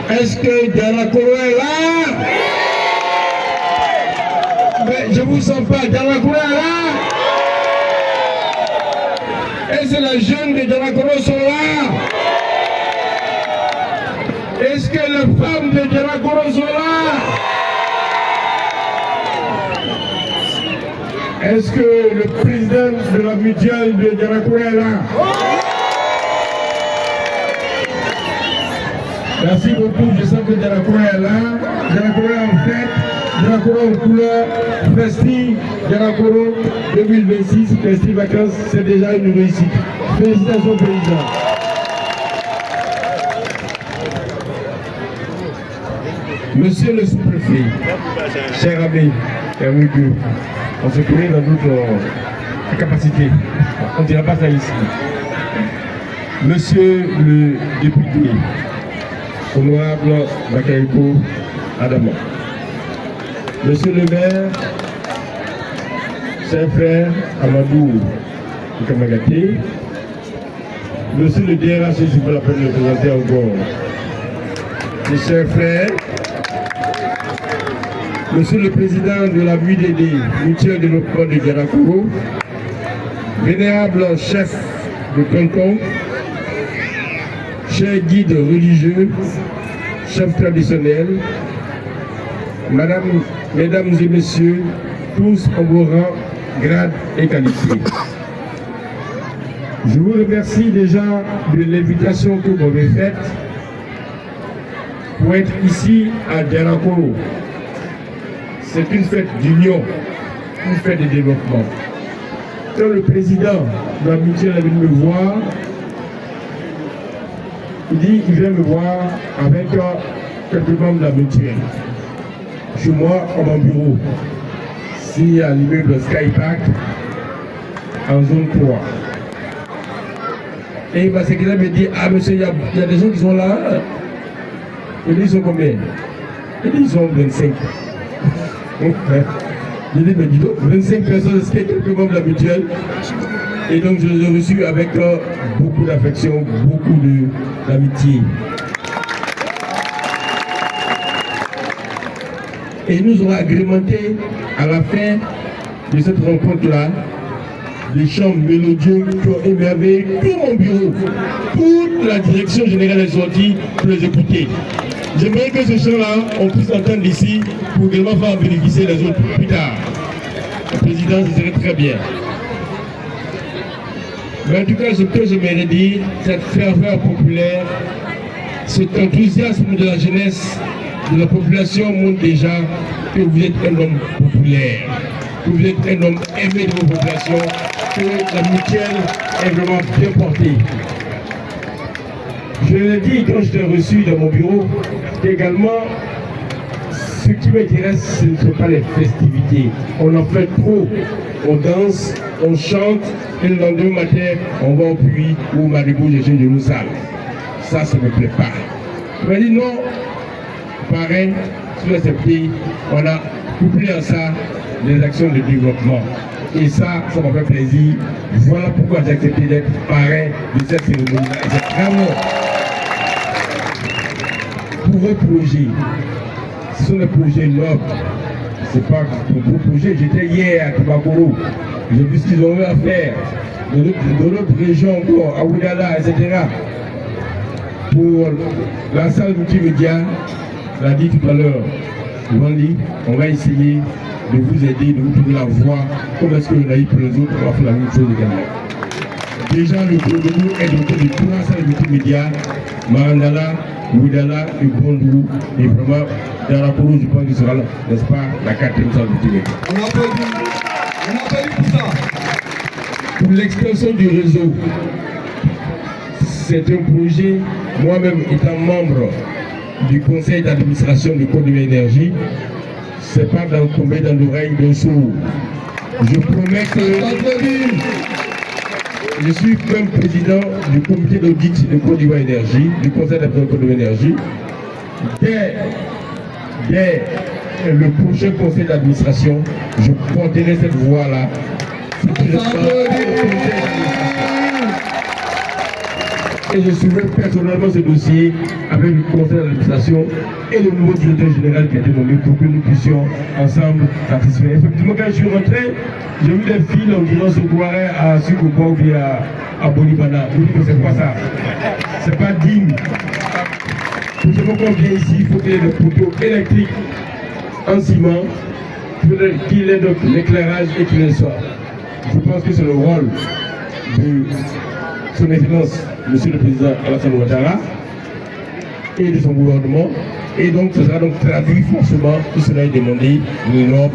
Est-ce que Dianakoro est là? Mais je ne vous sens pas. Dianakoro est là? Est-ce que les jeunes de Dianakoro sont là? Est-ce que les femmes de Dianakoro sont là? Est-ce que le président de la mutuelle de Dianakoro est là? Merci beaucoup, je sens que Dianakoro est là. Dianakoro est en fête, Dianakoro en couleur, Festi, Dianakoro 2026, Festi Vacances, c'est déjà une réussite. Félicitations président. Monsieur le sous-préfet, cher ami, on se connaît dans notre capacité. On ne dira pas ça ici. Monsieur le député, honorable Bakaïko Adama, monsieur le maire, cher frère Amadou Kamagaté, monsieur le DRH, je vous la peine de présenter encore, mes chers frères, monsieur le président de la MUDD, mutuelle de développement de Dianakoro, vénérable chef de canton, chers guides religieux, chefs traditionnels, mesdames et messieurs, tous en vos rangs, grades et qualités. Je vous remercie déjà de l'invitation que vous m'avez faite pour être ici à Dianakoro. C'est une fête d'union, une fête de développement. Quand le président de la mutuelle est venu me voir, il dit qu'il vient me voir avec quelques membres de la mutuelle. Chez moi, à mon bureau, ici à l'immeuble Skypark, en zone 3. Et ma secrétaire me dit, ah monsieur, il y a des gens qui sont là. Il dit, ils sont combien? Il dit, ils sont 25. Je dis, mais dis donc, 25 personnes, c'est quelques membres de la mutuelle. Et donc je les ai reçus avec beaucoup d'affection, beaucoup d'amitié. Et nous aurons agrémenté à la fin de cette rencontre-là des chants mélodieux qui ont émerveillé tout mon bureau, toute la direction générale est sortie pour les écouter. J'aimerais que ce chant-là, on puisse l'entendre ici pour également faire bénéficier les autres plus tard. Le président, ce serait très bien. Mais en tout cas, ce que j'aimerais dire, cette ferveur populaire, cet enthousiasme de la jeunesse, de la population montre déjà que vous êtes un homme populaire, que vous êtes un homme aimé de vos populations, que la mutuelle est vraiment bien portée. Je l'ai dit quand je t'ai reçu dans mon bureau, qu'également, ce qui m'intéresse, ce ne sont pas les festivités. On en fait trop. On danse, on chante, et le lendemain matin, on va au puits ou au marigot de genoux sales. Ça ne me plaît pas. Je me dis non, pareil, sur les pays, on a couplé à ça des actions de développement. Et ça m'a fait plaisir. Voilà pourquoi j'ai accepté d'être parrain de cette cérémonie-là. Et c'est vraiment pour vos projets. Ce sont des projets nobles. Ce n'est pas pour vos projets. J'étais hier à Tubakoro. J'ai vu ce qu'ils ont eu à faire. Dans notre région encore, à Oudala, etc. Pour la salle multimédia, l'a dit tout à l'heure, Wendy, on va essayer de vous aider, de vous trouver la voie. Comment est-ce que l'on a eu pour les autres, on va faire la même chose également. Déjà, le gouvernement est doté de 3 salles multimédia, Marandala, Oudala et Bondou. Et vraiment, dans la Polo, je pense qu'il sera là, n'est-ce pas, la 4e salle multimédia. On applaudit pour ça. Pour l'extension du réseau, c'est un projet, moi-même étant membre du conseil d'administration du Code de l'énergie, c'est pas tomber dans l'oreille d'un sourd. Je promets que je suis même président du comité d'audit de Côte d'Ivoire Énergie, du conseil d'administration de Côte d'Ivoire Énergie. Dès le prochain conseil d'administration, je porterai cette voie-là. et je soumets personnellement ce dossier avec le conseil d'administration et le nouveau directeur général qui a été nommé pour que nous puissions ensemble satisfaire. Effectivement, quand je suis rentré, j'ai vu des filles en disant se croirait à Sukobo ou bien à Bolivana. Je dis que c'est quoi ça? C'est pas digne. Pour ce qu'on vient ici, il faut qu'il y ait des poteaux électriques en ciment, qu'il ait donc l'éclairage et qu'il ait le soir. Je pense que c'est le rôle de son excellence, monsieur le président Alassane Ouattara, et de son gouvernement. Et donc, ce sera donc traduit forcément, tout cela est demandé, les normes,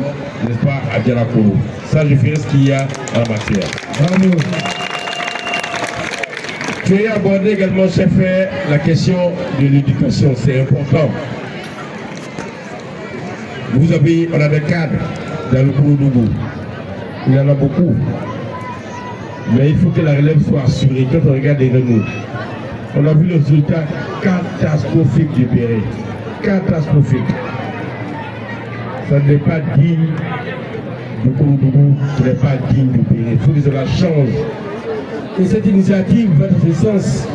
n'est-ce pas, à Diarakoro. Ça, je ferai ce qu'il y a en matière. Bravo. Je vais aborder également, chef, la question de l'éducation. C'est important. On a des cadres dans le Kouroudougou. Il y en a beaucoup. Mais il faut que la relève soit assurée. Quand on regarde les Renault, on a vu le résultat catastrophique du Béret. Catastrophique. Ça n'est pas digne du Kouroudougou, ce n'est pas digne du Béret. Il faut que cela change. Et cette initiative va dans ce sens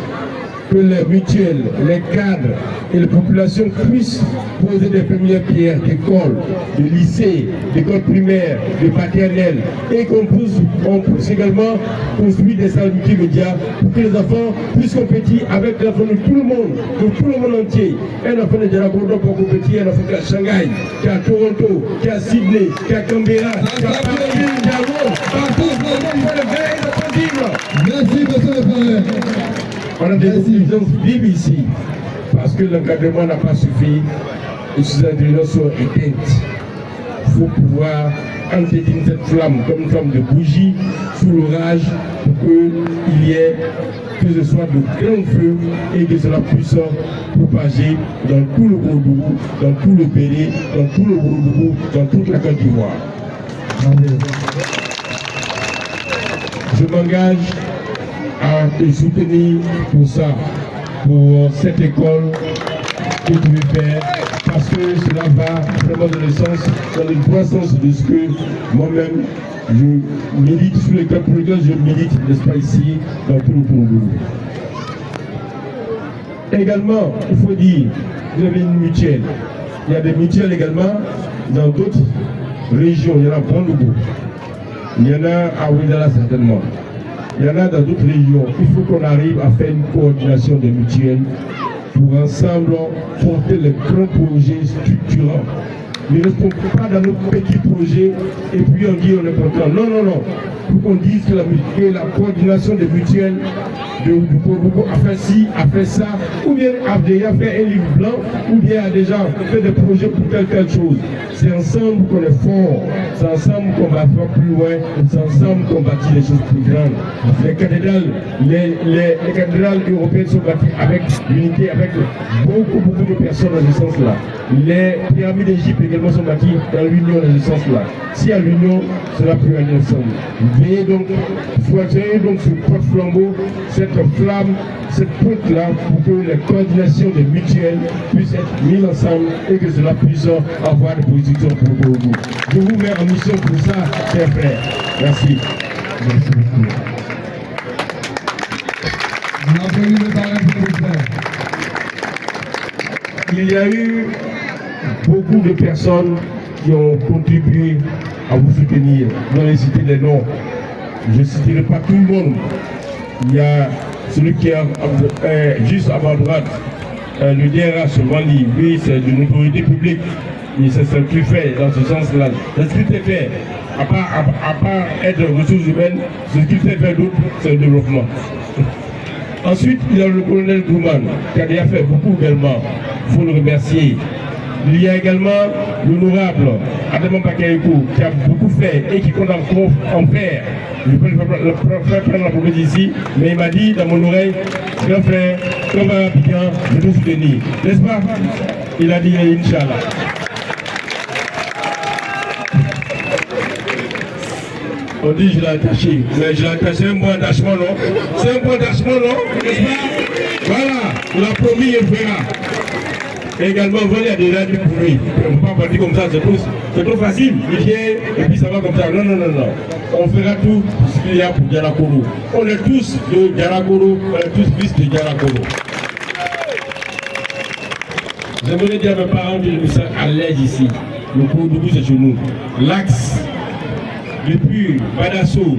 que les mutuelles, les cadres et les populations puissent poser des premières pierres d'écoles, de lycées, d'écoles primaires, de maternelles, et qu'on puisse également construire des salles multimédia pour que les enfants puissent compétir avec les enfants de tout le monde entier. Un enfant de Diarakoro peut compétir, un enfant qui est à Shanghai, qui est à Toronto, qui est à Sydney, qui est à Canberra, qui est à Paris, qui est à Rome, partout, il faut le faire, il faut vivre. Merci, monsieur le président. On a des exigences vives ici, parce que l'encadrement n'a pas suffi et ces ingrédients sont éteintes. Il faut pouvoir entretenir cette flamme comme une flamme de bougie sous l'orage pour qu'il y ait, que ce soit de grands feux et que cela puisse propager dans tout le Kouroudougou, dans tout le Béret, dans tout le Kouroudougou, dans toute la Côte d'Ivoire. Je m'engage à te soutenir pour ça, pour cette école que tu veux faire, parce que cela va vraiment dans le droit sens de ce que moi-même je milite sur les cas pour lesquels je milite, n'est-ce pas, ici, dans tout le Congo. Également, il faut dire, vous avez une mutuelle. Il y a des mutuelles également dans d'autres régions. Il y en a à Brandebourg. Il y en a à Ouidala certainement. Il y en a dans d'autres régions. Il faut qu'on arrive à faire une coordination des mutuelles pour ensemble porter les grands projets structurants. Ne restons pas dans nos petits projets et puis on dit on est content. Non, non, non. Pour qu'on dise que la coordination des mutuelles du Kouroudougou a fait ci, a fait ça, ou bien a déjà fait un livre blanc, ou bien a déjà fait des projets pour telle chose. C'est ensemble qu'on est fort, c'est ensemble qu'on va faire plus loin, c'est ensemble qu'on bâtit des choses plus grandes. Les cathédrales européennes sont bâties avec l'unité, avec beaucoup de personnes dans ce sens-là. Les pyramides d'Égypte également sont bâties dans l'union dans ce sens-là. Si à l'union, cela peut aller ensemble. Veillez donc, soyez donc ce porte-flambeau, cette flamme, cette pointe-là, pour que les coordinations des mutuelles puissent être mises ensemble et que cela puisse avoir des positions pour vous. Je vous mets en mission pour ça, chers frères. Merci. Merci beaucoup. Il y a eu beaucoup de personnes qui ont contribué à vous soutenir. Vous allez citer les noms. Je ne citerai pas tout le monde. Il y a celui qui est juste à ma droite, le DRH Wandi, lui c'est d'une autorité publique, mais c'est ce qu'il fait dans ce sens-là. C'est ce qu'il fait. À part être ressources humaines, ce qu'il fait faire d'autre, c'est le développement. Ensuite, il y a le colonel Gouman, qui a déjà fait beaucoup également. Il faut le remercier. Il y a également l'honorable Adama Bakayeko, qui a beaucoup fait et qui compte encore en faire. Je peux le faire prendre la promesse ici, mais il m'a dit dans mon oreille, grand frère, comme un piquant, je te soutenir. N'est-ce pas? Il a dit Inch'Allah. On dit je l'ai attaché, mais je l'ai attaché un point d'attachement, non? C'est un point d'attachement, non? N'est-ce pas? Voilà, il a promis et fera. Et également, il y a des règles pour lui. On ne peut pas partir comme ça, c'est trop facile. Il vient et puis ça va comme ça. Non, non, non, non. On fera tout particulière pour Diarakoro. On est tous de Diarakoro, on est tous fils de Diarakoro. J'aimerais dire à mes parents que je me sens à l'aise ici. Le Kourodougou c'est chez nous. L'axe, depuis Badasso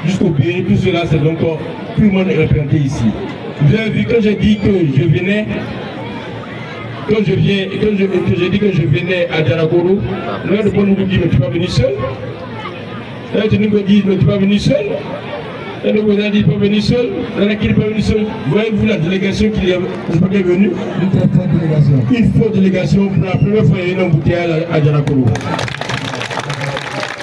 jusqu'au Béni, tout cela c'est donc tout le monde est représenté ici. Vous avez vu quand j'ai dit que je venais, quand j'ai dit que je venais à Diarakoro, l'un de nous dit mais tu vas venir seul. L'un de nous dit mais tu vas venir seul. L'un de nous dit pas venir seul. L'un de qui n'est pas venu seul. Voyez-vous la délégation qui est venue? Une forte délégation pour la première fois il y a une embouteillage à Diarakoro.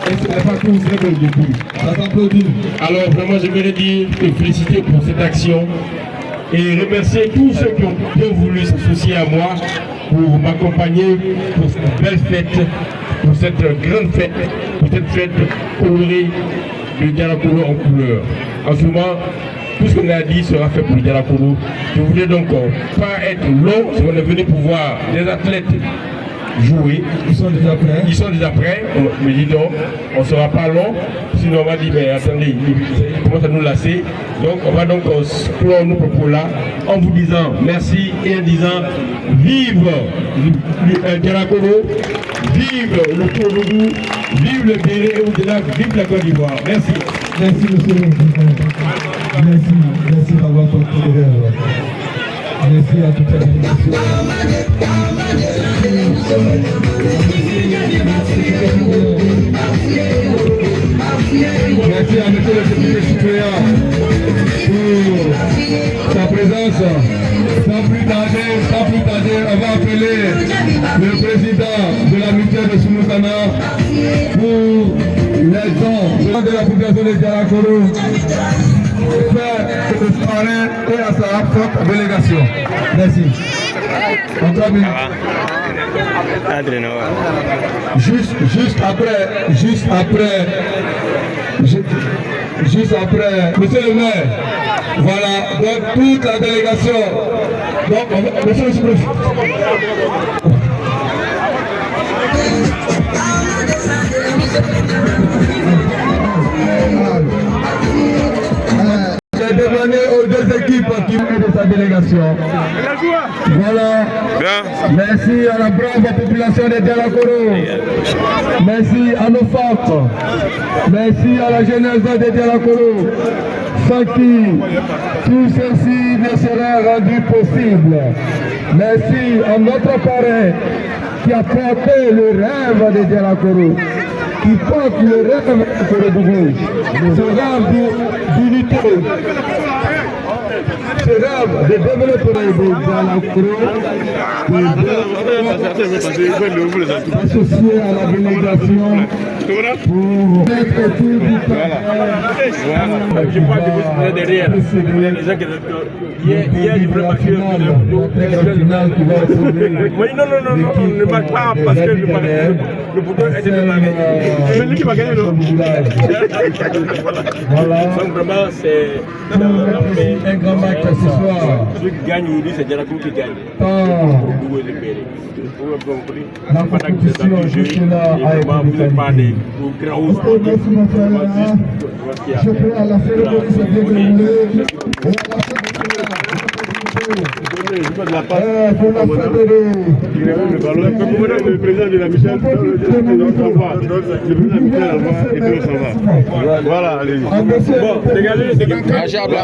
Et ce n'est pas que vous serez le début. Ça s'applaudit. Alors vraiment j'aimerais dire et féliciter pour cette action et remercier tous ceux qui ont bien voulu s'associer à moi pour m'accompagner pour cette belle fête, pour cette grande fête, pour cette fête colorée de Diarakoro en couleur. En ce moment, tout ce qu'on a dit sera fait pour Diarakoro. Je voulais donc pas être long, parce qu'on est venu pour voir des athlètes jouer. Ils sont déjà prêts. Ils sont déjà prêts. Mais dis donc, on ne sera pas long. Sinon on va dire, mais attendez, il commence à nous lasser. Donc on va donc clore nos propos là en vous disant merci et en disant vive Diarakoro, vive le Kourodougou, vive le Bénin et au-delà, vive la Côte d'Ivoire. Merci. Merci monsieur le président. Merci d'avoir porté. Merci à toute la délégation. Merci à monsieur le député citoyen pour sa présence. Sans plus tarder, on va appeler le président de la mutuelle de Soumousana pour les dons de la population de Diarakoro. Faire le parrain et à sa forte délégation. Merci. Encore une. Juste après, monsieur le maire, voilà, donc toute la délégation, donc, monsieur le président. J'ai demandé aux deux équipes qui font de sa délégation. Voilà. Merci à la brave population de Diarakoro. Merci à nos femmes. Merci à la jeunesse de Diarakoro. Sans qui tout ceci ne serait rendu possible. Merci à notre parrain qui a porté le rêve de Diarakoro, qui porte le rêve de Kourodougou, ce rêve d'unité, ce rêve de développement de Diarakoro, associé à la délégation pour mettre tout du temps. Je crois que vous êtes derrière. Hier, je voulais marquer oui, non, ne marque pas parce que le bouton était dans la main. C'est lui qui va gagner, non? Voilà. Donc vraiment, c'est un grand match ce soir. celui qui gagne aujourd'hui, c'est Diarakoro qui gagne. La compétition jusque-là a été déterminée. Je peux à la cérémonie se dérouler et à la pour la fédérer. Le président de la Michel, on s'en va. Le président de la Michel, on va et puis on s'en va. Voilà, allez-y. Bon, dégagez. Achabla.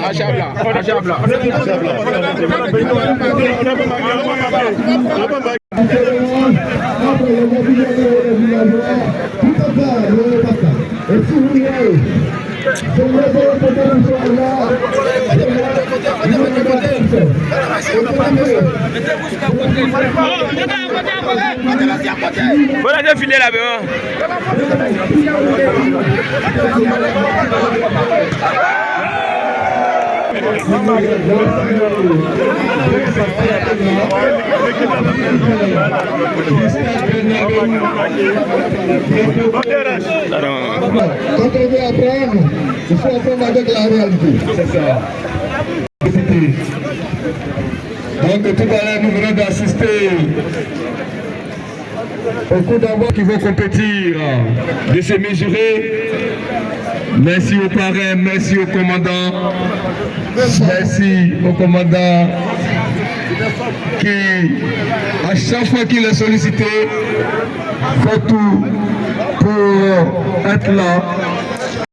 Voilà, j'ai filé là-bas. Quand on veut apprendre, il faut apprendre avec la réalité. C'est ça. Donc tout à l'heure, nous venons d'assister aux coups d'envoi qui vont compétir, de se mesurer. Merci aux parrains, merci au commandant, merci au commandant qui, à chaque fois qu'il est sollicité, fait tout pour être là.